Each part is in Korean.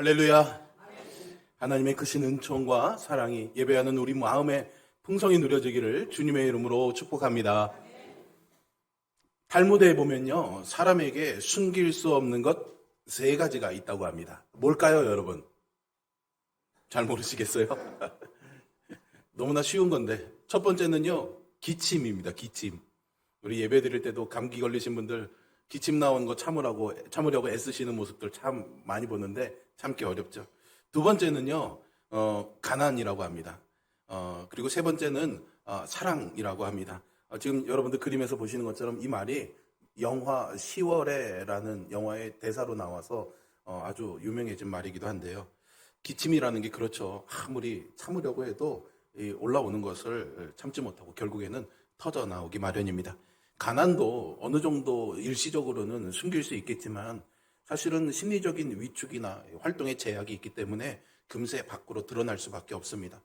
할렐루야. 하나님의 크신 은총과 사랑이 예배하는 우리 마음에 풍성히 누려지기를 주님의 이름으로 축복합니다. 탈무드에 보면요, 사람에게 숨길 수 없는 것 세 가지가 있다고 합니다. 뭘까요, 여러분? 잘 모르시겠어요? 너무나 쉬운 건데, 첫 번째는요, 기침입니다. 기침. 우리 예배 드릴 때도 감기 걸리신 분들 기침 나오는 거 참으려고 애쓰시는 모습들 참 많이 보는데 참기 어렵죠. 두 번째는요, 가난이라고 합니다. 그리고 세 번째는 사랑이라고 합니다. 지금 여러분들 그림에서 보시는 것처럼 이 말이 영화 10월에라는 영화의 대사로 나와서 아주 유명해진 말이기도 한데요. 기침이라는 게 그렇죠. 아무리 참으려고 해도 올라오는 것을 참지 못하고 결국에는 터져 나오기 마련입니다. 가난도 어느 정도 일시적으로는 숨길 수 있겠지만 사실은 심리적인 위축이나 활동의 제약이 있기 때문에 금세 밖으로 드러날 수밖에 없습니다.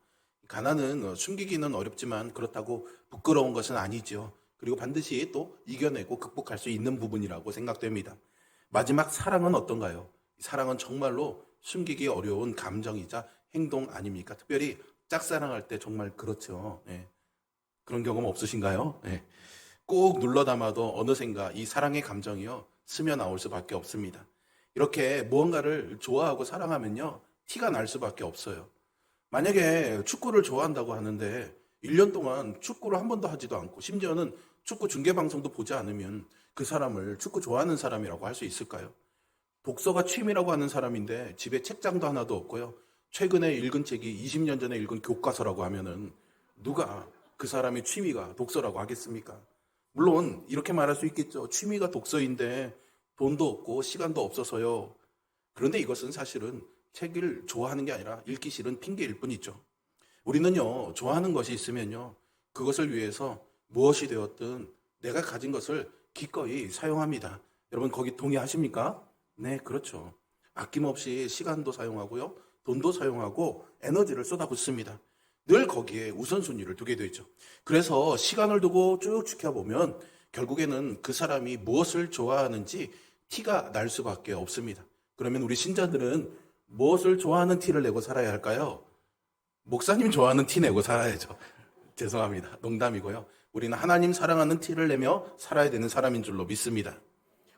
가난은 숨기기는 어렵지만 그렇다고 부끄러운 것은 아니죠. 그리고 반드시 또 이겨내고 극복할 수 있는 부분이라고 생각됩니다. 마지막 사랑은 어떤가요? 사랑은 정말로 숨기기 어려운 감정이자 행동 아닙니까? 특별히 짝사랑할 때 정말 그렇죠. 네. 그런 경험 없으신가요? 네. 꼭 눌러 담아도 어느샌가 이 사랑의 감정이요 스며 나올 수밖에 없습니다. 이렇게 무언가를 좋아하고 사랑하면요 티가 날 수밖에 없어요. 만약에 축구를 좋아한다고 하는데 1년 동안 축구를 한 번도 하지도 않고 심지어는 축구 중계방송도 보지 않으면 그 사람을 축구 좋아하는 사람이라고 할 수 있을까요? 독서가 취미라고 하는 사람인데 집에 책장도 하나도 없고요. 최근에 읽은 책이 20년 전에 읽은 교과서라고 하면은 누가 그 사람의 취미가 독서라고 하겠습니까? 물론 이렇게 말할 수 있겠죠. 취미가 독서인데 돈도 없고 시간도 없어서요. 그런데 이것은 사실은 책을 좋아하는 게 아니라 읽기 싫은 핑계일 뿐이죠. 우리는요, 좋아하는 것이 있으면요, 그것을 위해서 무엇이 되었든 내가 가진 것을 기꺼이 사용합니다. 여러분 거기 동의하십니까? 네, 그렇죠. 아낌없이 시간도 사용하고요, 돈도 사용하고 에너지를 쏟아붓습니다. 늘 거기에 우선순위를 두게 되죠. 그래서 시간을 두고 쭉 지켜보면 결국에는 그 사람이 무엇을 좋아하는지 티가 날 수밖에 없습니다. 그러면 우리 신자들은 무엇을 좋아하는 티를 내고 살아야 할까요? 목사님 좋아하는 티 내고 살아야죠. 죄송합니다. 농담이고요. 우리는 하나님 사랑하는 티를 내며 살아야 되는 사람인 줄로 믿습니다.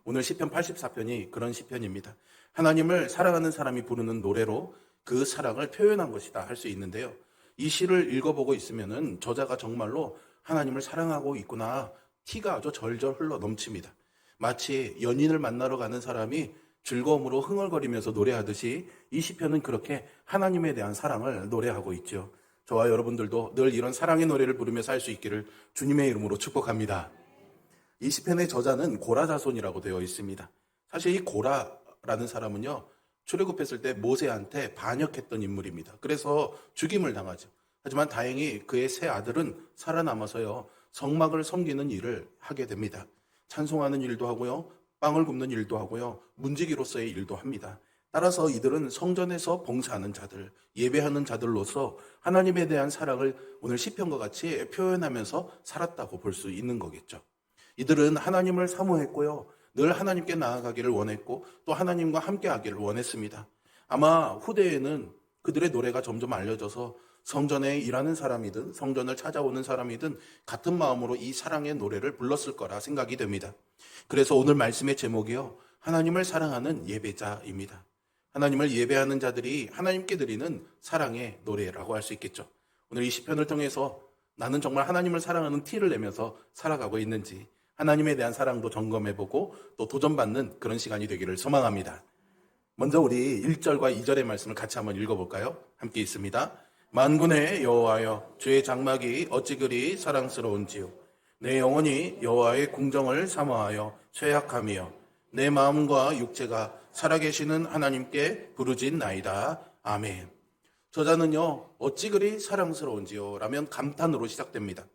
오늘 시편 84편이 그런 시편입니다. 하나님을 사랑하는 사람이 부르는 노래로 그 사랑을 표현한 것이다 할 수 있는데요. 이 시를 읽어보고 있으면은 저자가 정말로 하나님을 사랑하고 있구나 티가 아주 절절 흘러 넘칩니다. 마치 연인을 만나러 가는 사람이 즐거움으로 흥얼거리면서 노래하듯이 이 시편은 그렇게 하나님에 대한 사랑을 노래하고 있죠. 저와 여러분들도 늘 이런 사랑의 노래를 부르며 살 수 있기를 주님의 이름으로 축복합니다. 이 시편의 저자는 고라 자손이라고 되어 있습니다. 사실 이 고라라는 사람은요, 출애굽했을 때 모세한테 반역했던 인물입니다. 그래서 죽임을 당하죠. 하지만 다행히 그의 세 아들은 살아남아서요, 성막을 섬기는 일을 하게 됩니다. 찬송하는 일도 하고요, 빵을 굽는 일도 하고요, 문지기로서의 일도 합니다. 따라서 이들은 성전에서 봉사하는 자들, 예배하는 자들로서 하나님에 대한 사랑을 오늘 시편과 같이 표현하면서 살았다고 볼 수 있는 거겠죠. 이들은 하나님을 사모했고요, 늘 하나님께 나아가기를 원했고 또 하나님과 함께하기를 원했습니다. 아마 후대에는 그들의 노래가 점점 알려져서 성전에 일하는 사람이든 성전을 찾아오는 사람이든 같은 마음으로 이 사랑의 노래를 불렀을 거라 생각이 됩니다. 그래서 오늘 말씀의 제목이요, 하나님을 사랑하는 예배자입니다. 하나님을 예배하는 자들이 하나님께 드리는 사랑의 노래라고 할 수 있겠죠. 오늘 이 시편을 통해서 나는 정말 하나님을 사랑하는 티를 내면서 살아가고 있는지 하나님에 대한 사랑도 점검해보고 또 도전받는 그런 시간이 되기를 소망합니다. 먼저 우리 1절과 2절의 말씀을 같이 한번 읽어볼까요? 함께 있습니다. 만군의 여호와여, 주의 장막이 어찌 그리 사랑스러운지요. 내 영혼이 여호와의 궁정을 사모하여 쇠약함이여, 내 마음과 육체가 살아계시는 하나님께 부르짖나이다. 아멘. 저자는요, 어찌 그리 사랑스러운지요 라면 감탄으로 시작됩니다.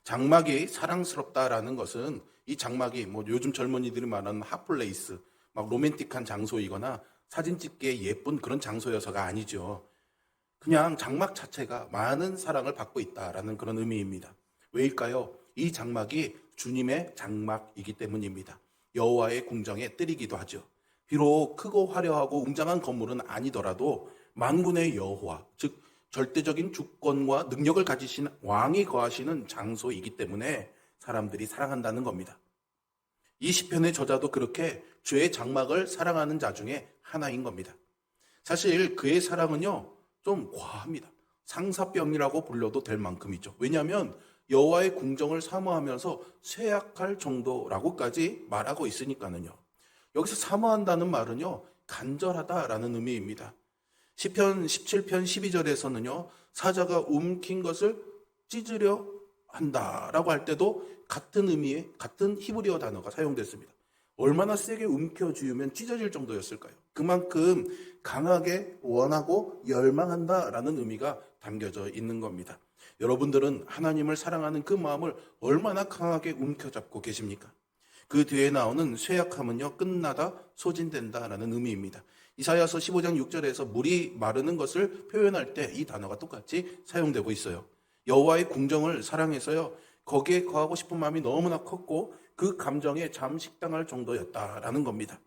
장막이 사랑스럽다라는 것은 이 장막이 요즘 젊은이들이 말하는 핫플레이스, 막 로맨틱한 장소이거나 사진 찍기에 예쁜 그런 장소여서가 아니죠. 그냥 장막 자체가 많은 사랑을 받고 있다라는 그런 의미입니다. 왜일까요? 이 장막이 주님의 장막이기 때문입니다. 여호와의 궁정의 뜰이기도 하죠. 비록 크고 화려하고 웅장한 건물은 아니더라도 만군의 여호와, 즉 절대적인 주권과 능력을 가지신 왕이 거하시는 장소이기 때문에 사람들이 사랑한다는 겁니다. 이 시편의 저자도 그렇게 주의 장막을 사랑하는 자 중에 하나인 겁니다. 사실 그의 사랑은요, 좀 과합니다. 상사병이라고 불려도 될 만큼이죠. 왜냐하면 여호와의 궁정을 사모하면서 쇠약할 정도라고까지 말하고 있으니까는요. 여기서 사모한다는 말은요, 간절하다라는 의미입니다. 시편 17편 12절에서는요, 사자가 움킨 것을 찢으려 한다라고 할 때도 같은 의미의 같은 히브리어 단어가 사용됐습니다. 얼마나 세게 움켜쥐으면 찢어질 정도였을까요? 그만큼 강하게 원하고 열망한다라는 의미가 담겨져 있는 겁니다. 여러분들은 하나님을 사랑하는 그 마음을 얼마나 강하게 움켜잡고 계십니까? 그 뒤에 나오는 쇠약함은요, 끝나다 소진된다라는 의미입니다. 이사야서 15장 6절에서 물이 마르는 것을 표현할 때 이 단어가 똑같이 사용되고 있어요. 여호와의 궁정을 사랑해서요, 거기에 거하고 싶은 마음이 너무나 컸고 그 감정에 잠식당할 정도였다라는 겁니다.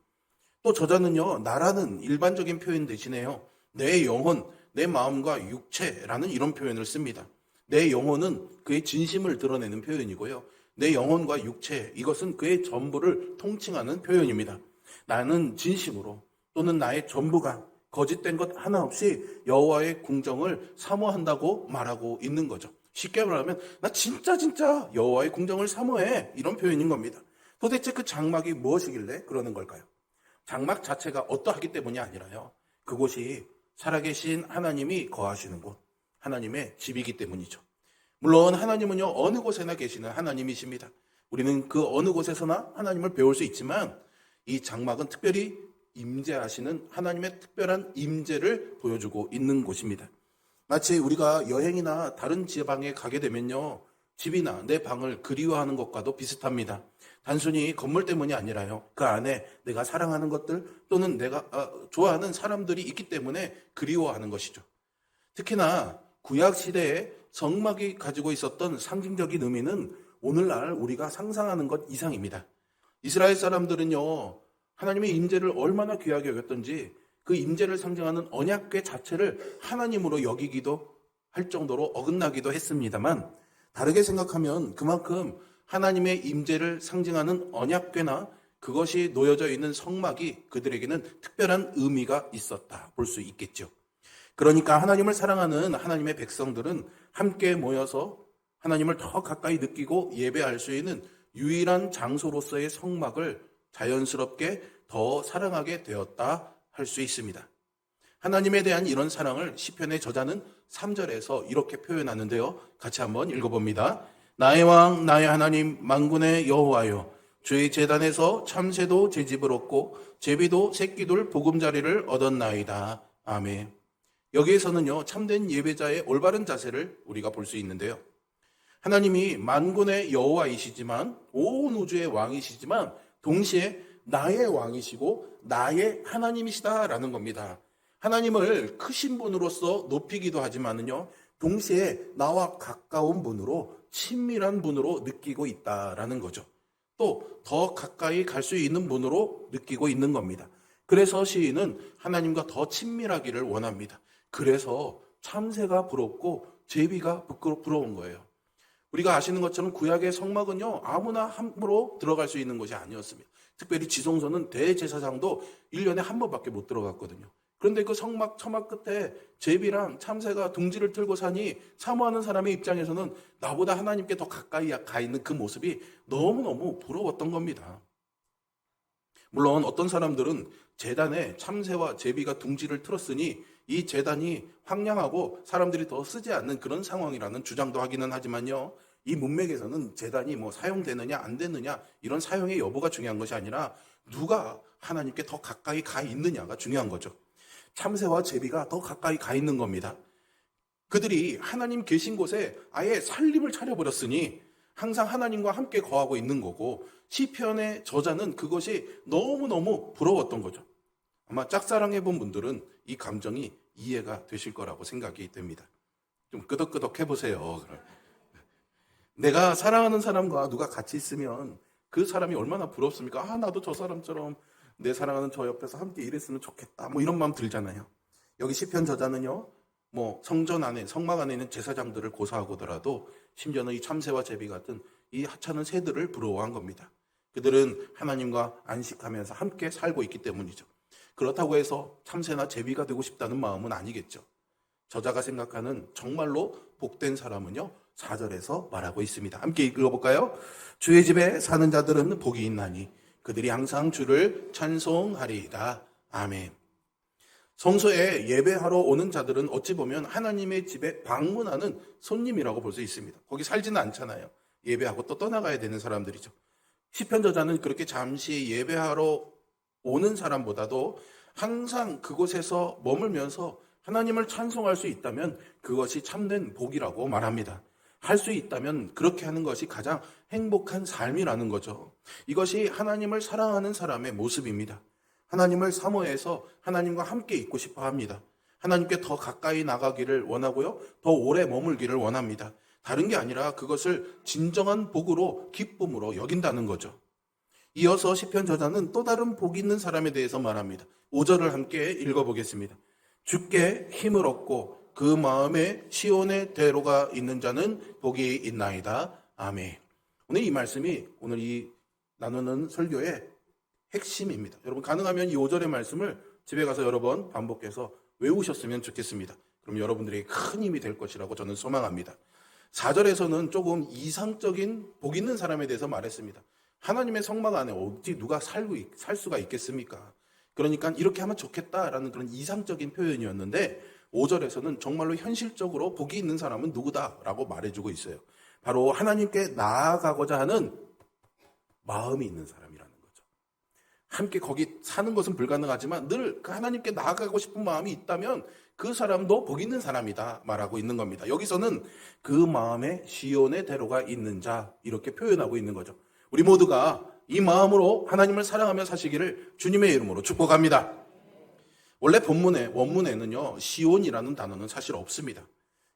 또 저자는요, 나라는 일반적인 표현 대신에요, 내 영혼, 내 마음과 육체라는 이런 표현을 씁니다. 내 영혼은 그의 진심을 드러내는 표현이고요, 내 영혼과 육체, 이것은 그의 전부를 통칭하는 표현입니다. 나는 진심으로 또는 나의 전부가 거짓된 것 하나 없이 여호와의 궁정을 사모한다고 말하고 있는 거죠. 쉽게 말하면 나 진짜 여호와의 궁정을 사모해, 이런 표현인 겁니다. 도대체 그 장막이 무엇이길래 그러는 걸까요? 장막 자체가 어떠하기 때문이 아니라요, 그곳이 살아계신 하나님이 거하시는 곳, 하나님의 집이기 때문이죠. 물론 하나님은요, 어느 곳에나 계시는 하나님이십니다. 우리는 그 어느 곳에서나 하나님을 배울 수 있지만 이 장막은 특별히 임재하시는 하나님의 특별한 임재를 보여주고 있는 곳입니다. 마치 우리가 여행이나 다른 지방에 가게 되면요, 집이나 내 방을 그리워하는 것과도 비슷합니다. 단순히 건물 때문이 아니라요, 그 안에 내가 사랑하는 것들 또는 내가 좋아하는 사람들이 있기 때문에 그리워하는 것이죠. 특히나 구약 시대에 성막이 가지고 있었던 상징적인 의미는 오늘날 우리가 상상하는 것 이상입니다. 이스라엘 사람들은요, 하나님의 임재를 얼마나 귀하게 여겼던지 그 임재를 상징하는 언약궤 자체를 하나님으로 여기기도 할 정도로 어긋나기도 했습니다만, 다르게 생각하면 그만큼 하나님의 임재를 상징하는 언약궤나 그것이 놓여져 있는 성막이 그들에게는 특별한 의미가 있었다 볼 수 있겠죠. 그러니까 하나님을 사랑하는 하나님의 백성들은 함께 모여서 하나님을 더 가까이 느끼고 예배할 수 있는 유일한 장소로서의 성막을 자연스럽게 더 사랑하게 되었다 할 수 있습니다. 하나님에 대한 이런 사랑을 시편의 저자는 3절에서 이렇게 표현하는데요, 같이 한번 읽어봅니다. 나의 왕 나의 하나님 만군의 여호와여, 주의 제단에서 참새도 제 집을 얻고 제비도 새끼들 보금자리를 얻었나이다. 아멘. 여기에서는요, 참된 예배자의 올바른 자세를 우리가 볼 수 있는데요, 하나님이 만군의 여호와이시지만 온 우주의 왕이시지만 동시에 나의 왕이시고 나의 하나님이시다라는 겁니다. 하나님을 크신 분으로서 높이기도 하지만은요, 동시에 나와 가까운 분으로, 친밀한 분으로 느끼고 있다라는 거죠. 또 더 가까이 갈 수 있는 분으로 느끼고 있는 겁니다. 그래서 시인은 하나님과 더 친밀하기를 원합니다. 그래서 참새가 부럽고 제비가 부러운 거예요. 우리가 아시는 것처럼 구약의 성막은요, 아무나 함부로 들어갈 수 있는 곳이 아니었습니다. 특별히 지성소는 대제사장도 1년에 한 번밖에 못 들어갔거든요. 그런데 그 성막 처막 끝에 제비랑 참새가 둥지를 틀고 사니 사모하는 사람의 입장에서는 나보다 하나님께 더 가까이 가 있는 그 모습이 너무너무 부러웠던 겁니다. 물론 어떤 사람들은 제단에 참새와 제비가 둥지를 틀었으니 이 제단이 황량하고 사람들이 더 쓰지 않는 그런 상황이라는 주장도 하기는 하지만요, 이 문맥에서는 제단이 사용되느냐 안 되느냐 이런 사용의 여부가 중요한 것이 아니라 누가 하나님께 더 가까이 가 있느냐가 중요한 거죠. 참새와 제비가 더 가까이 가 있는 겁니다. 그들이 하나님 계신 곳에 아예 살림을 차려버렸으니 항상 하나님과 함께 거하고 있는 거고, 시편의 저자는 그것이 너무너무 부러웠던 거죠. 아마 짝사랑해본 분들은 이 감정이 이해가 되실 거라고 생각이 됩니다. 좀 끄덕끄덕 해보세요. 내가 사랑하는 사람과 누가 같이 있으면 그 사람이 얼마나 부럽습니까? 나도 저 사람처럼 내 사랑하는 저 옆에서 함께 일했으면 좋겠다. 뭐 이런 마음 들잖아요. 여기 시편 저자는요, 뭐 성전 안에, 성막 안에 있는 제사장들을 고사하고더라도 심지어는 이 참새와 제비 같은 이 하찮은 새들을 부러워한 겁니다. 그들은 하나님과 안식하면서 함께 살고 있기 때문이죠. 그렇다고 해서 참새나 제비가 되고 싶다는 마음은 아니겠죠. 저자가 생각하는 정말로 복된 사람은요, 4절에서 말하고 있습니다. 함께 읽어볼까요? 주의 집에 사는 자들은 복이 있나니 그들이 항상 주를 찬송하리이다. 아멘. 성소에 예배하러 오는 자들은 어찌 보면 하나님의 집에 방문하는 손님이라고 볼 수 있습니다. 거기 살지는 않잖아요. 예배하고 또 떠나가야 되는 사람들이죠. 시편 저자는 그렇게 잠시 예배하러 오는 사람보다도 항상 그곳에서 머물면서 하나님을 찬송할 수 있다면 그것이 참된 복이라고 말합니다. 할 수 있다면 그렇게 하는 것이 가장 행복한 삶이라는 거죠. 이것이 하나님을 사랑하는 사람의 모습입니다. 하나님을 사모해서 하나님과 함께 있고 싶어 합니다. 하나님께 더 가까이 나가기를 원하고요. 더 오래 머물기를 원합니다. 다른 게 아니라 그것을 진정한 복으로 기쁨으로 여긴다는 거죠. 이어서 시편 저자는 또 다른 복 있는 사람에 대해서 말합니다. 5절을 함께 읽어보겠습니다. 주께 힘을 얻고 그 마음에 시온의 대로가 있는 자는 복이 있나이다. 아멘. 오늘 이 말씀이 오늘 이 나누는 설교의 핵심입니다. 여러분 가능하면 이 5절의 말씀을 집에 가서 여러 번 반복해서 외우셨으면 좋겠습니다. 그럼 여러분들에게 큰 힘이 될 것이라고 저는 소망합니다. 4절에서는 조금 이상적인 복 있는 사람에 대해서 말했습니다. 하나님의 성막 안에 어디 누가 살 수가 있겠습니까? 그러니까 이렇게 하면 좋겠다라는 그런 이상적인 표현이었는데 5절에서는 정말로 현실적으로 복이 있는 사람은 누구다라고 말해주고 있어요. 바로 하나님께 나아가고자 하는 마음이 있는 사람이라는 거죠. 함께 거기 사는 것은 불가능하지만 늘 그 하나님께 나아가고 싶은 마음이 있다면 그 사람도 복 있는 사람이다 말하고 있는 겁니다. 여기서는 그 마음에 시온의 대로가 있는 자 이렇게 표현하고 있는 거죠. 우리 모두가 이 마음으로 하나님을 사랑하며 사시기를 주님의 이름으로 축복합니다. 원래 원문에는요, 시온이라는 단어는 사실 없습니다.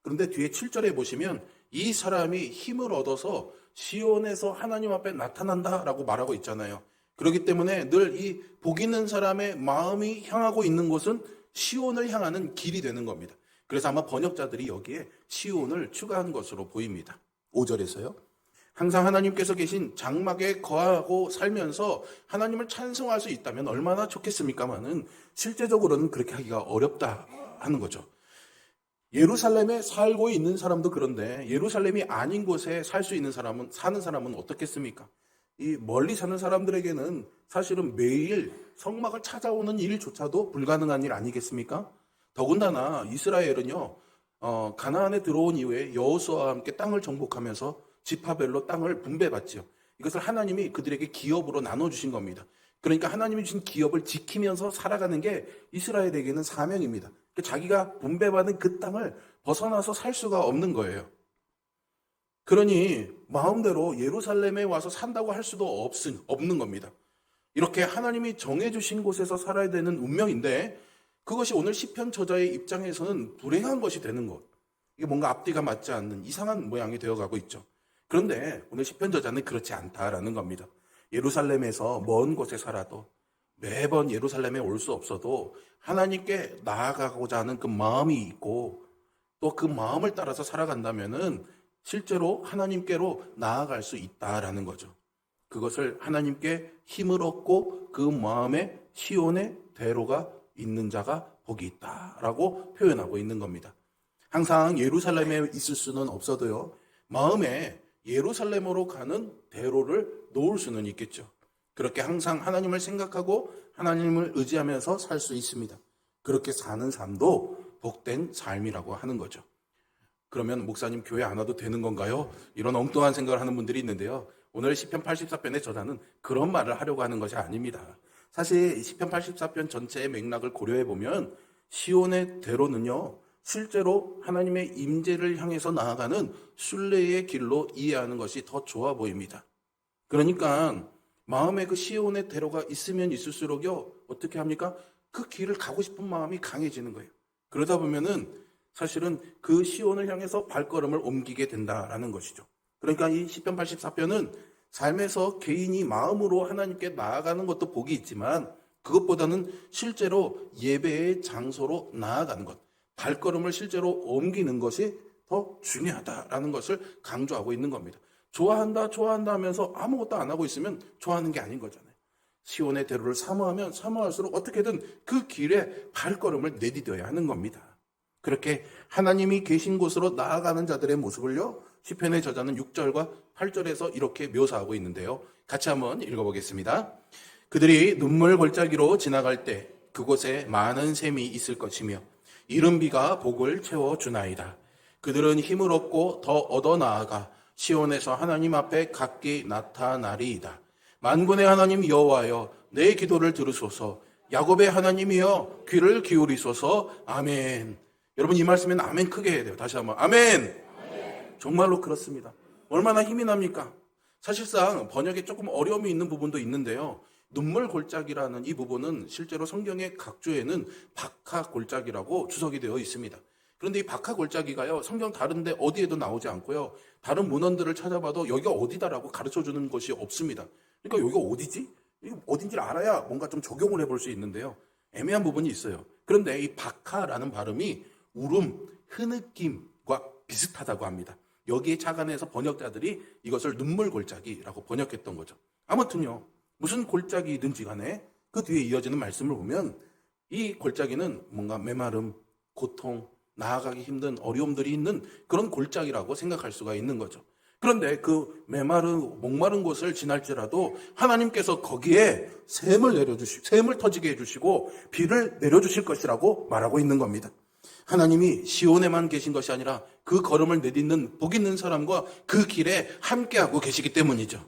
그런데 뒤에 7절에 보시면 이 사람이 힘을 얻어서 시온에서 하나님 앞에 나타난다라고 말하고 있잖아요. 그렇기 때문에 늘 이 복 있는 사람의 마음이 향하고 있는 곳은 시온을 향하는 길이 되는 겁니다. 그래서 아마 번역자들이 여기에 시온을 추가한 것으로 보입니다. 5절에서요. 항상 하나님께서 계신 장막에 거하고 살면서 하나님을 찬송할 수 있다면 얼마나 좋겠습니까마는 실제적으로는 그렇게 하기가 어렵다 하는 거죠. 예루살렘에 살고 있는 사람도 그런데 예루살렘이 아닌 곳에 살 수 있는 사는 사람은 어떻겠습니까? 이 멀리 사는 사람들에게는 사실은 매일 성막을 찾아오는 일조차도 불가능한 일 아니겠습니까? 더군다나 이스라엘은요, 가나안에 들어온 이후에 여호수아와 함께 땅을 정복하면서 지파별로 땅을 분배받지요. 이것을 하나님이 그들에게 기업으로 나눠주신 겁니다. 그러니까 하나님이 주신 기업을 지키면서 살아가는 게 이스라엘에게는 사명입니다. 자기가 분배받은 그 땅을 벗어나서 살 수가 없는 거예요. 그러니 마음대로 예루살렘에 와서 산다고 할 수도 없는 겁니다. 이렇게 하나님이 정해주신 곳에서 살아야 되는 운명인데 그것이 오늘 시편 저자의 입장에서는 불행한 것이 되는 것. 이게 뭔가 앞뒤가 맞지 않는 이상한 모양이 되어가고 있죠. 그런데 오늘 시편 저자는 그렇지 않다라는 겁니다. 예루살렘에서 먼 곳에 살아도 매번 예루살렘에 올 수 없어도 하나님께 나아가고자 하는 그 마음이 있고 또 그 마음을 따라서 살아간다면은 실제로 하나님께로 나아갈 수 있다라는 거죠. 그것을 하나님께 힘을 얻고 그 마음에 시온의 대로가 있는 자가 복이 있다라고 표현하고 있는 겁니다. 항상 예루살렘에 있을 수는 없어도요, 마음에 예루살렘으로 가는 대로를 놓을 수는 있겠죠. 그렇게 항상 하나님을 생각하고 하나님을 의지하면서 살 수 있습니다. 그렇게 사는 삶도 복된 삶이라고 하는 거죠. 그러면 목사님 교회 안 와도 되는 건가요? 이런 엉뚱한 생각을 하는 분들이 있는데요. 오늘 시편 84편의 저자는 그런 말을 하려고 하는 것이 아닙니다. 사실 시편 84편 전체의 맥락을 고려해 보면 시온의 대로는요, 실제로 하나님의 임재를 향해서 나아가는 순례의 길로 이해하는 것이 더 좋아 보입니다. 그러니까 마음에 그 시온의 대로가 있으면 있을수록요, 어떻게 합니까? 그 길을 가고 싶은 마음이 강해지는 거예요. 그러다 보면은 사실은 그 시온을 향해서 발걸음을 옮기게 된다라는 것이죠. 그러니까 이 시편 84편은 삶에서 개인이 마음으로 하나님께 나아가는 것도 복이 있지만 그것보다는 실제로 예배의 장소로 나아가는 것, 발걸음을 실제로 옮기는 것이 더 중요하다라는 것을 강조하고 있는 겁니다. 좋아한다 하면서 아무것도 안 하고 있으면 좋아하는 게 아닌 거잖아요. 시온의 대로를 사모하면 사모할수록 어떻게든 그 길에 발걸음을 내디뎌야 하는 겁니다. 그렇게 하나님이 계신 곳으로 나아가는 자들의 모습을요, 시편의 저자는 6절과 8절에서 이렇게 묘사하고 있는데요. 같이 한번 읽어보겠습니다. 그들이 눈물 골짜기로 지나갈 때 그곳에 많은 샘이 있을 것이며 이른 비가 복을 채워주나이다. 그들은 힘을 얻고 더 얻어 나아가 시온에서 하나님 앞에 각기 나타나리이다. 만군의 하나님 여호와여, 내 기도를 들으소서. 야곱의 하나님이여, 귀를 기울이소서. 아멘. 여러분, 이 말씀에는 아멘 크게 해야 돼요. 다시 한번 아멘. 정말로 그렇습니다. 얼마나 힘이 납니까? 사실상 번역에 조금 어려움이 있는 부분도 있는데요. 눈물 골짜기라는 이 부분은 실제로 성경의 각주에는 박하 골짜기라고 주석이 되어 있습니다. 그런데 이 박하 골짜기가요, 성경 다른데 어디에도 나오지 않고요, 다른 문헌들을 찾아봐도 여기가 어디다라고 가르쳐 주는 것이 없습니다. 그러니까 여기가 어디지? 이게 어딘지를 알아야 뭔가 좀 적용을 해볼 수 있는데요. 애매한 부분이 있어요. 그런데 이 박하라는 발음이 울음, 흐느낌과 비슷하다고 합니다. 여기에 착안해서 번역자들이 이것을 눈물 골짜기라고 번역했던 거죠. 아무튼요, 무슨 골짜기든지 간에 그 뒤에 이어지는 말씀을 보면 이 골짜기는 뭔가 메마름, 고통, 나아가기 힘든 어려움들이 있는 그런 골짜기라고 생각할 수가 있는 거죠. 그런데 그 목마른 곳을 지날지라도 하나님께서 거기에 샘을 터지게 해주시고 비를 내려주실 것이라고 말하고 있는 겁니다. 하나님이 시온에만 계신 것이 아니라 그 걸음을 내딛는 복 있는 사람과 그 길에 함께하고 계시기 때문이죠.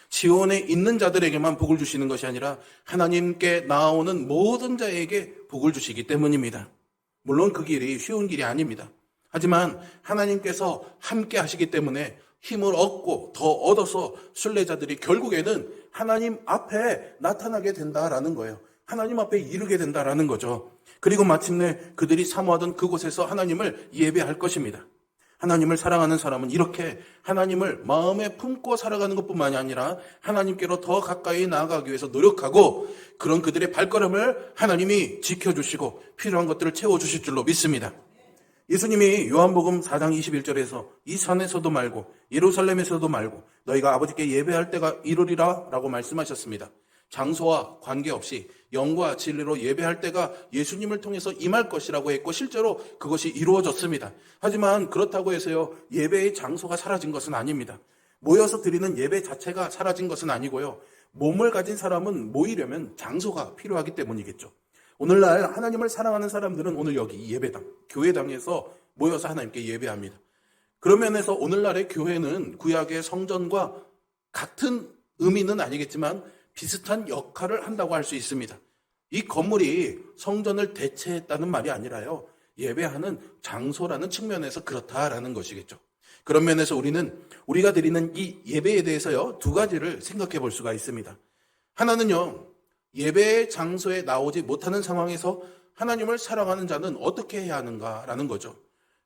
시온에 있는 자들에게만 복을 주시는 것이 아니라 하나님께 나아오는 모든 자에게 복을 주시기 때문입니다. 물론 그 길이 쉬운 길이 아닙니다. 하지만 하나님께서 함께 하시기 때문에 힘을 얻고 더 얻어서 순례자들이 결국에는 하나님 앞에 나타나게 된다라는 거예요. 하나님 앞에 이르게 된다라는 거죠. 그리고 마침내 그들이 사모하던 그곳에서 하나님을 예배할 것입니다. 하나님을 사랑하는 사람은 이렇게 하나님을 마음에 품고 살아가는 것뿐만이 아니라 하나님께로 더 가까이 나아가기 위해서 노력하고 그런 그들의 발걸음을 하나님이 지켜주시고 필요한 것들을 채워주실 줄로 믿습니다. 예수님이 요한복음 4장 21절에서 이 산에서도 말고 예루살렘에서도 말고 너희가 아버지께 예배할 때가 이르리라 라고 말씀하셨습니다. 장소와 관계없이 영과 진리로 예배할 때가 예수님을 통해서 임할 것이라고 했고 실제로 그것이 이루어졌습니다. 하지만 그렇다고 해서요, 예배의 장소가 사라진 것은 아닙니다. 모여서 드리는 예배 자체가 사라진 것은 아니고요, 몸을 가진 사람은 모이려면 장소가 필요하기 때문이겠죠. 오늘날 하나님을 사랑하는 사람들은 오늘 여기 예배당, 교회당에서 모여서 하나님께 예배합니다. 그런 면에서 오늘날의 교회는 구약의 성전과 같은 의미는 아니겠지만 비슷한 역할을 한다고 할 수 있습니다. 이 건물이 성전을 대체했다는 말이 아니라요, 예배하는 장소라는 측면에서 그렇다라는 것이겠죠. 그런 면에서 우리가 드리는 이 예배에 대해서요, 두 가지를 생각해 볼 수가 있습니다. 하나는요, 예배의 장소에 나오지 못하는 상황에서 하나님을 사랑하는 자는 어떻게 해야 하는가라는 거죠.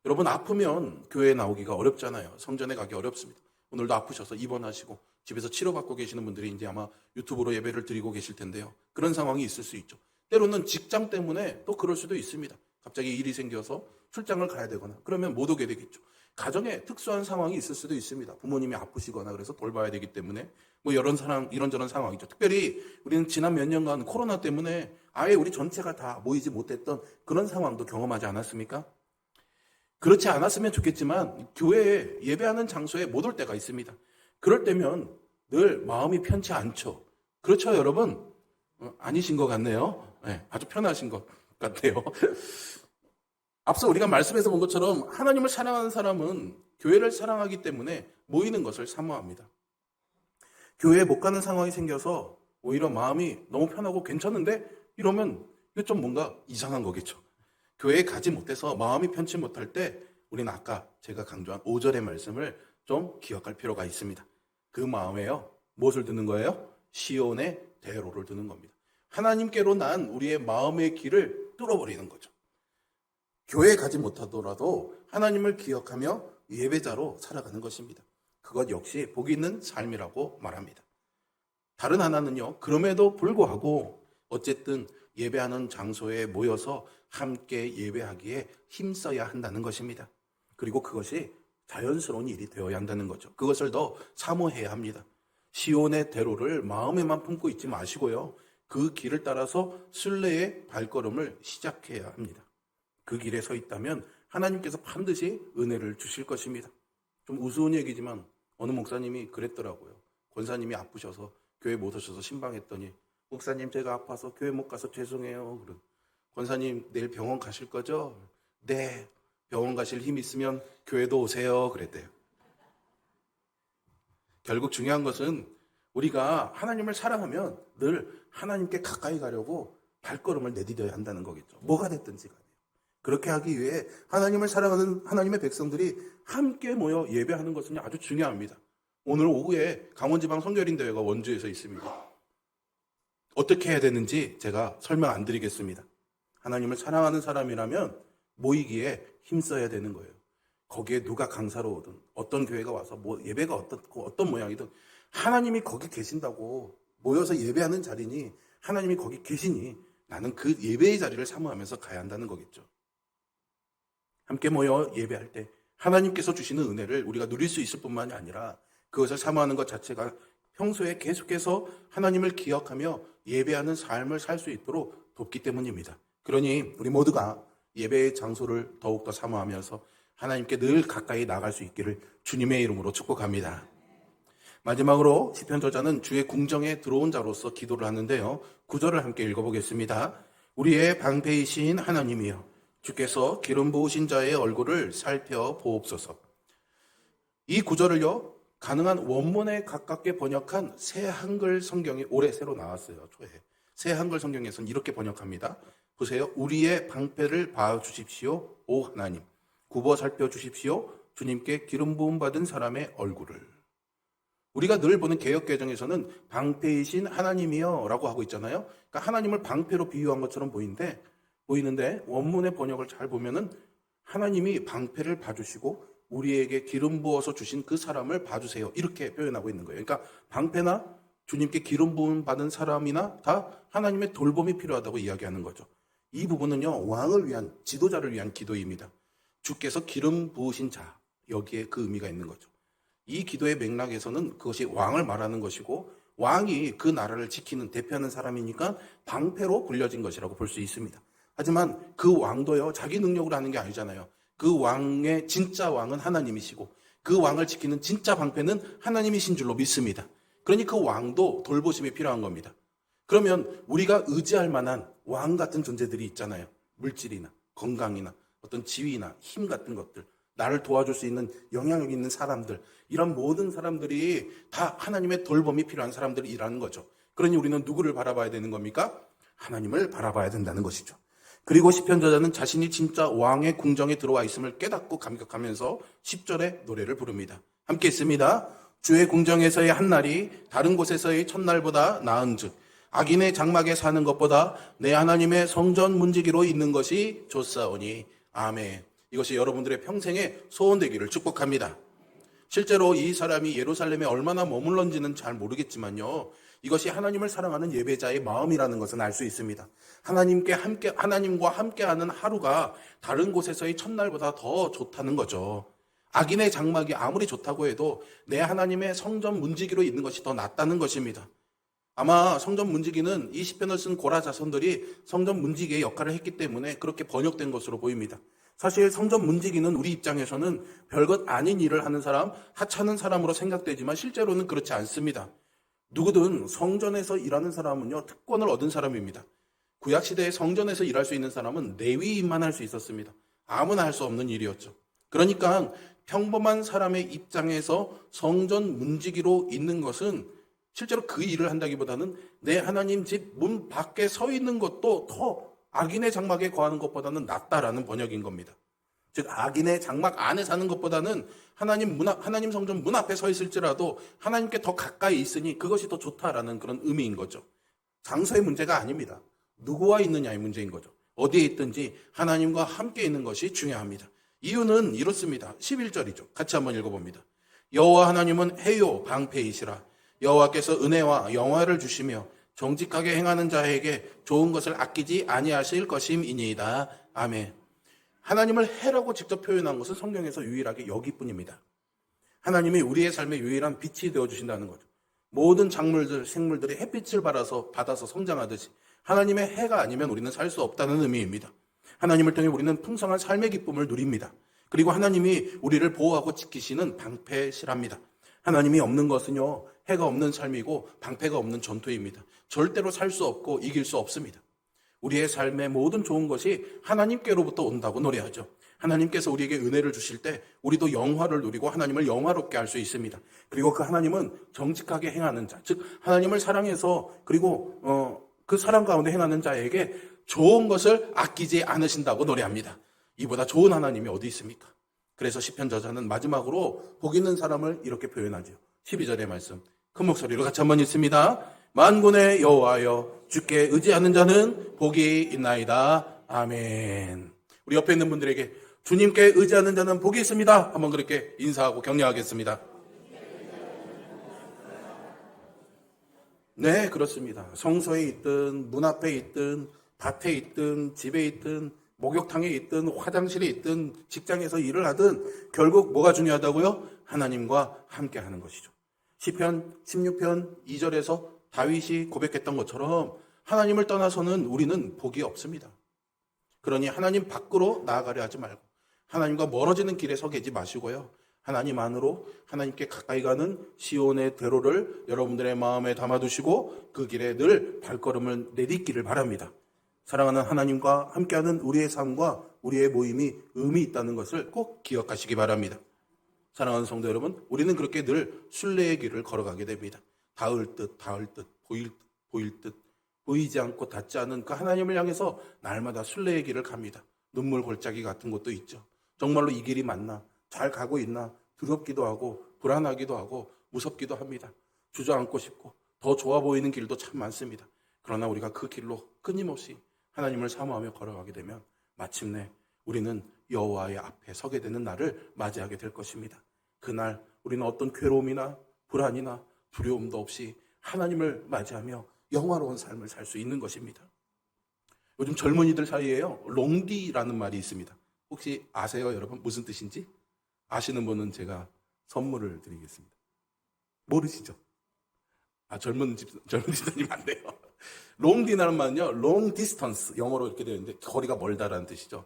여러분, 아프면 교회에 나오기가 어렵잖아요. 성전에 가기 어렵습니다. 오늘도 아프셔서 입원하시고 집에서 치료받고 계시는 분들이 이제 아마 유튜브로 예배를 드리고 계실 텐데요. 그런 상황이 있을 수 있죠. 때로는 직장 때문에 또 그럴 수도 있습니다. 갑자기 일이 생겨서 출장을 가야 되거나 그러면 못 오게 되겠죠. 가정에 특수한 상황이 있을 수도 있습니다. 부모님이 아프시거나 그래서 돌봐야 되기 때문에 뭐 이런저런 상황이죠. 특별히 우리는 지난 몇 년간 코로나 때문에 아예 우리 전체가 다 모이지 못했던 그런 상황도 경험하지 않았습니까? 그렇지 않았으면 좋겠지만 교회에 예배하는 장소에 못 올 때가 있습니다. 그럴 때면 늘 마음이 편치 않죠. 그렇죠, 여러분? 아니신 것 같네요. 네, 아주 편하신 것 같아요. 앞서 우리가 말씀에서 본 것처럼 하나님을 사랑하는 사람은 교회를 사랑하기 때문에 모이는 것을 사모합니다. 교회에 못 가는 상황이 생겨서 오히려 마음이 너무 편하고 괜찮은데 이러면 이거 좀 뭔가 이상한 거겠죠. 교회에 가지 못해서 마음이 편치 못할 때 우리는 아까 제가 강조한 5절의 말씀을 좀 기억할 필요가 있습니다. 그 마음에요, 무엇을 드는 거예요? 시온의 대로를 드는 겁니다. 하나님께로 난 우리의 마음의 길을 뚫어버리는 거죠. 교회에 가지 못하더라도 하나님을 기억하며 예배자로 살아가는 것입니다. 그것 역시 복이 있는 삶이라고 말합니다. 다른 하나는요, 그럼에도 불구하고 어쨌든 예배하는 장소에 모여서 함께 예배하기에 힘써야 한다는 것입니다. 그리고 그것이 자연스러운 일이 되어야 한다는 거죠. 그것을 더 사모해야 합니다. 시온의 대로를 마음에만 품고 있지 마시고요. 그 길을 따라서 순례의 발걸음을 시작해야 합니다. 그 길에 서 있다면 하나님께서 반드시 은혜를 주실 것입니다. 좀 우스운 얘기지만 어느 목사님이 그랬더라고요. 권사님이 아프셔서 교회 못 오셔서 신방했더니 목사님 제가 아파서 교회 못 가서 죄송해요. 권사님 내일 병원 가실 거죠? 네. 병원 가실 힘 있으면 교회도 오세요. 그랬대요. 결국 중요한 것은 우리가 하나님을 사랑하면 늘 하나님께 가까이 가려고 발걸음을 내디뎌야 한다는 거겠죠. 뭐가 됐든지 간에. 그렇게 하기 위해 하나님을 사랑하는 하나님의 백성들이 함께 모여 예배하는 것은 아주 중요합니다. 오늘 오후에 강원지방 선교인대회가 원주에서 있습니다. 어떻게 해야 되는지 제가 설명 안 드리겠습니다. 하나님을 사랑하는 사람이라면 모이기에 힘써야 되는 거예요. 거기에 누가 강사로 오든 어떤 교회가 와서 뭐 예배가 어떤 모양이든 하나님이 거기 계신다고 모여서 예배하는 자리니 하나님이 거기 계시니 나는 그 예배의 자리를 사모하면서 가야 한다는 거겠죠. 함께 모여 예배할 때 하나님께서 주시는 은혜를 우리가 누릴 수 있을 뿐만이 아니라 그것을 사모하는 것 자체가 평소에 계속해서 하나님을 기억하며 예배하는 삶을 살 수 있도록 돕기 때문입니다. 그러니 우리 모두가 예배의 장소를 더욱더 사모하면서 하나님께 늘 가까이 나갈 수 있기를 주님의 이름으로 축복합니다. 마지막으로 시편 저자는 주의 궁정에 들어온 자로서 기도를 하는데요. 9절을 함께 읽어보겠습니다. 우리의 방패이신 하나님이여 주께서 기름 부으신 자의 얼굴을 살펴보옵소서. 이 9절을요. 가능한 원문에 가깝게 번역한 새 한글 성경이 올해 새로 나왔어요. 초에. 새 한글 성경에서는 이렇게 번역합니다. 보세요. 우리의 방패를 봐주십시오. 오 하나님. 굽어 살펴주십시오. 주님께 기름 부음 받은 사람의 얼굴을. 우리가 늘 보는 개역개정에서는 방패이신 하나님이여 라고 하고 있잖아요. 그러니까 하나님을 방패로 비유한 것처럼 보이는데 원문의 번역을 잘 보면은 하나님이 방패를 봐주시고 우리에게 기름 부어서 주신 그 사람을 봐주세요. 이렇게 표현하고 있는 거예요. 그러니까 방패나 주님께 기름 부음 받은 사람이나 다 하나님의 돌봄이 필요하다고 이야기하는 거죠. 이 부분은요. 왕을 위한 지도자를 위한 기도입니다. 주께서 기름 부으신 자 여기에 그 의미가 있는 거죠. 이 기도의 맥락에서는 그것이 왕을 말하는 것이고 왕이 그 나라를 지키는 대표하는 사람이니까 방패로 불려진 것이라고 볼 수 있습니다. 하지만 그 왕도요. 자기 능력으로 하는 게 아니잖아요. 그 왕의 진짜 왕은 하나님이시고 그 왕을 지키는 진짜 방패는 하나님이신 줄로 믿습니다. 그러니 그 왕도 돌보심이 필요한 겁니다. 그러면 우리가 의지할 만한 왕 같은 존재들이 있잖아요. 물질이나 건강이나 어떤 지위나 힘 같은 것들, 나를 도와줄 수 있는 영향력 있는 사람들, 이런 모든 사람들이 다 하나님의 돌봄이 필요한 사람들이라는 거죠. 그러니 우리는 누구를 바라봐야 되는 겁니까? 하나님을 바라봐야 된다는 것이죠. 그리고 시편 저자는 자신이 진짜 왕의 궁정에 들어와 있음을 깨닫고 감격하면서 10절에 노래를 부릅니다. 함께 있습니다. 주의 궁정에서의 한날이 다른 곳에서의 첫날보다 나은즉 악인의 장막에 사는 것보다 내 하나님의 성전 문지기로 있는 것이 좋사오니 아멘. 이것이 여러분들의 평생의 소원되기를 축복합니다. 실제로 이 사람이 예루살렘에 얼마나 머물렀는지는 잘 모르겠지만요. 이것이 하나님을 사랑하는 예배자의 마음이라는 것은 알 수 있습니다. 하나님과 함께하는 하루가 다른 곳에서의 첫날보다 더 좋다는 거죠. 악인의 장막이 아무리 좋다고 해도 내 하나님의 성전 문지기로 있는 것이 더 낫다는 것입니다. 아마 성전 문지기는 이 시편을 쓴 고라 자손들이 성전 문지기의 역할을 했기 때문에 그렇게 번역된 것으로 보입니다. 사실 성전 문지기는 우리 입장에서는 별것 아닌 일을 하는 사람, 하찮은 사람으로 생각되지만 실제로는 그렇지 않습니다. 누구든 성전에서 일하는 사람은요, 특권을 얻은 사람입니다. 구약시대에 성전에서 일할 수 있는 사람은 레위인만 할 수 있었습니다. 아무나 할 수 없는 일이었죠. 그러니까 평범한 사람의 입장에서 성전 문지기로 있는 것은 실제로 그 일을 한다기보다는 내 하나님 집 문 밖에 서 있는 것도 더 악인의 장막에 거하는 것보다는 낫다라는 번역인 겁니다. 즉 악인의 장막 안에 사는 것보다는 하나님 성전 문 앞에 서 있을지라도 하나님께 더 가까이 있으니 그것이 더 좋다라는 그런 의미인 거죠. 장소의 문제가 아닙니다. 누구와 있느냐의 문제인 거죠. 어디에 있든지 하나님과 함께 있는 것이 중요합니다. 이유는 이렇습니다. 11절이죠. 같이 한번 읽어봅니다. 여호와 하나님은 해요 방패이시라. 여호와께서 은혜와 영화를 주시며 정직하게 행하는 자에게 좋은 것을 아끼지 아니하실 것임이니이다. 아멘. 하나님을 해라고 직접 표현한 것은 성경에서 유일하게 여기뿐입니다. 하나님이 우리의 삶의 유일한 빛이 되어주신다는 거죠. 모든 작물들, 생물들이 햇빛을 받아서 성장하듯이 하나님의 해가 아니면 우리는 살 수 없다는 의미입니다. 하나님을 통해 우리는 풍성한 삶의 기쁨을 누립니다. 그리고 하나님이 우리를 보호하고 지키시는 방패시랍니다. 하나님이 없는 것은요, 해가 없는 삶이고 방패가 없는 전투입니다. 절대로 살 수 없고 이길 수 없습니다. 우리의 삶의 모든 좋은 것이 하나님께로부터 온다고 노래하죠. 하나님께서 우리에게 은혜를 주실 때 우리도 영화를 누리고 하나님을 영화롭게 할 수 있습니다. 그리고 그 하나님은 정직하게 행하는 자, 즉 하나님을 사랑해서 그리고 그 사랑 가운데 행하는 자에게 좋은 것을 아끼지 않으신다고 노래합니다. 이보다 좋은 하나님이 어디 있습니까? 그래서 시편 저자는 마지막으로 복 있는 사람을 이렇게 표현하죠. 12절의 말씀 큰 목소리로 같이 한번 읽습니다. 만군의 여호와여 주께 의지하는 자는 복이 있나이다. 아멘. 우리 옆에 있는 분들에게 주님께 의지하는 자는 복이 있습니다. 한번 그렇게 인사하고 격려하겠습니다. 네, 그렇습니다. 성소에 있든 문 앞에 있든 밭에 있든 집에 있든 목욕탕에 있든 화장실에 있든 직장에서 일을 하든 결국 뭐가 중요하다고요? 하나님과 함께 하는 것이죠. 시편 16편 2절에서 다윗이 고백했던 것처럼 하나님을 떠나서는 우리는 복이 없습니다. 그러니 하나님 밖으로 나아가려 하지 말고 하나님과 멀어지는 길에 서 계지 마시고요. 하나님 안으로 하나님께 가까이 가는 시온의 대로를 여러분들의 마음에 담아두시고 그 길에 늘 발걸음을 내딛기를 바랍니다. 사랑하는 하나님과 함께하는 우리의 삶과 우리의 모임이 의미 있다는 것을 꼭 기억하시기 바랍니다. 사랑하는 성도 여러분, 우리는 그렇게 늘 순례의 길을 걸어가게 됩니다. 닿을 듯, 보일 듯, 보이지 않고 닿지 않은 그 하나님을 향해서 날마다 순례의 길을 갑니다. 눈물 골짜기 같은 것도 있죠. 정말로 이 길이 맞나? 잘 가고 있나? 두렵기도 하고 불안하기도 하고 무섭기도 합니다. 주저앉고 싶고 더 좋아 보이는 길도 참 많습니다. 그러나 우리가 그 길로 끊임없이 하나님을 사모하며 걸어가게 되면 마침내 우리는 여호와의 앞에 서게 되는 날을 맞이하게 될 것입니다. 그날 우리는 어떤 괴로움이나 불안이나 두려움도 없이 하나님을 맞이하며 영화로운 삶을 살 수 있는 것입니다. 요즘 젊은이들 사이에요, 롱디라는 말이 있습니다. 혹시 아세요, 여러분? 무슨 뜻인지? 아시는 분은 제가 선물을 드리겠습니다. 모르시죠? 젊은 집사님 안 돼요. 롱디라는 말은요, long distance, 영어로 이렇게 되어 있는데 거리가 멀다라는 뜻이죠.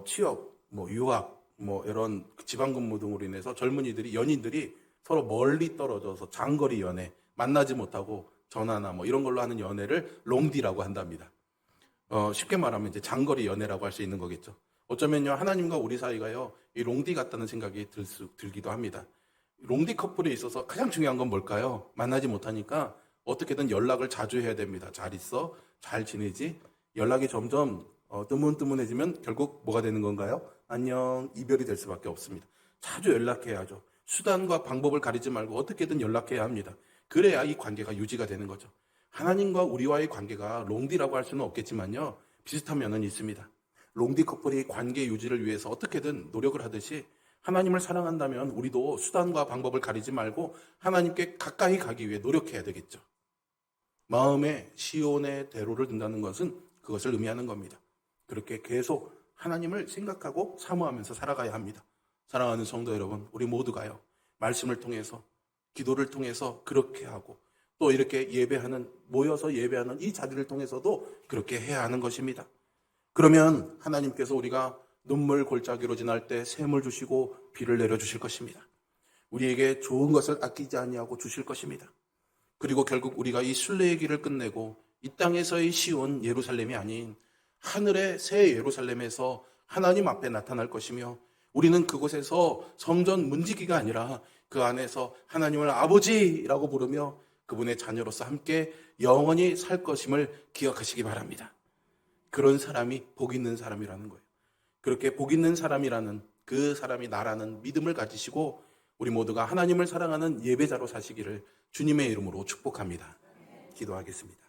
취업, 유학, 이런 지방근무 등으로 인해서 젊은이들이, 연인들이 서로 멀리 떨어져서 장거리 연애, 만나지 못하고 전화나 이런 걸로 하는 연애를 롱디라고 한답니다. 쉽게 말하면 이제 장거리 연애라고 할 수 있는 거겠죠. 어쩌면요, 하나님과 우리 사이가요, 이 롱디 같다는 생각이 들기도 합니다. 롱디 커플에 있어서 가장 중요한 건 뭘까요? 만나지 못하니까 어떻게든 연락을 자주 해야 됩니다. 잘 있어? 잘 지내지? 연락이 점점 뜨문뜨문해지면 결국 뭐가 되는 건가요? 안녕, 이별이 될 수밖에 없습니다. 자주 연락해야죠. 수단과 방법을 가리지 말고 어떻게든 연락해야 합니다. 그래야 이 관계가 유지가 되는 거죠. 하나님과 우리와의 관계가 롱디라고 할 수는 없겠지만요, 비슷한 면은 있습니다. 롱디 커플이 관계 유지를 위해서 어떻게든 노력을 하듯이 하나님을 사랑한다면 우리도 수단과 방법을 가리지 말고 하나님께 가까이 가기 위해 노력해야 되겠죠. 마음에 시온의 대로를 둔다는 것은 그것을 의미하는 겁니다. 그렇게 계속 하나님을 생각하고 사모하면서 살아가야 합니다. 사랑하는 성도 여러분, 우리 모두가요, 말씀을 통해서, 기도를 통해서 그렇게 하고 또 이렇게 모여서 예배하는 이 자리를 통해서도 그렇게 해야 하는 것입니다. 그러면 하나님께서 우리가 눈물 골짜기로 지날 때 샘을 주시고 비를 내려주실 것입니다. 우리에게 좋은 것을 아끼지 아니하고 주실 것입니다. 그리고 결국 우리가 이 순례의 길을 끝내고 이 땅에서의 시온 예루살렘이 아닌 하늘의 새 예루살렘에서 하나님 앞에 나타날 것이며 우리는 그곳에서 성전 문지기가 아니라 그 안에서 하나님을 아버지라고 부르며 그분의 자녀로서 함께 영원히 살 것임을 기억하시기 바랍니다. 그런 사람이 복 있는 사람이라는 거예요. 그렇게 복 있는 사람이라는 그 사람이 나라는 믿음을 가지시고 우리 모두가 하나님을 사랑하는 예배자로 사시기를 주님의 이름으로 축복합니다. 기도하겠습니다.